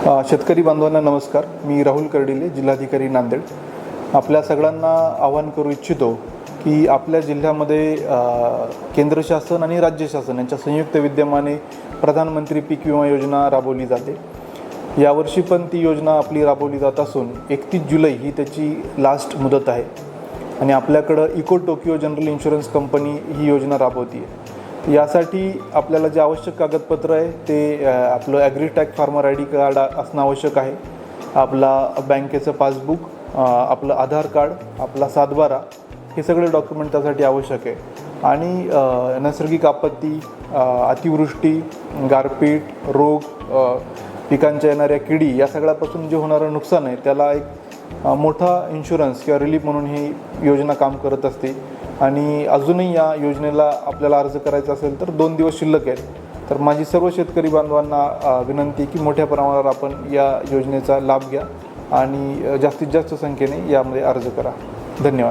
शेतकरी बांधवांना नमस्कार. मी राहुल कर्डिले, जिल्हाधिकारी नांदेड. आपल्या सगळ्यांना आवाहन करू इच्छितो की आपल्या जिल्ह्यामध्ये केंद्र शासन आणि राज्य शासन यांच्या संयुक्त विद्यमाने प्रधानमंत्री पीक विमा योजना राबवली जाते. यावर्षी पण ती योजना आपली राबवली जात असून 31 जुलै ही त्याची लास्ट मुदत आहे आणि आपल्याकडं इको टोकियो जनरल इन्शुरन्स कंपनी ही योजना राबवते आहे. यासाठी आपल्याला जे आवश्यक कागदपत्र आहे ते आपलं ॲग्रीटॅग फार्मर आय डी कार्ड असणं आवश्यक आहे, आपला बँकेचं पासबुक, आपलं आधार कार्ड, आपला सातबारा, हे सगळे डॉक्युमेंट त्यासाठी आवश्यक आहे. आणि नैसर्गिक आपत्ती, अतिवृष्टी, गारपीट, रोग, पिकांच्या येणाऱ्या किडी या सगळ्यापासून जे होणारं नुकसान आहे त्याला एक मोठा इन्शुरन्स किंवा रिलीफ म्हणून ही योजना काम करत असते. आणि अजूनही या योजनेला आपल्याला अर्ज करायचा असेल तर 2 दिवस शिल्लक आहेत. तर माझी सर्व शेतकरी बांधवांना विनंती की मोठ्या प्रमाणावर आपण या योजनेचा लाभ घ्या आणि जास्तीत जास्त संख्येने यामध्ये अर्ज करा. धन्यवाद.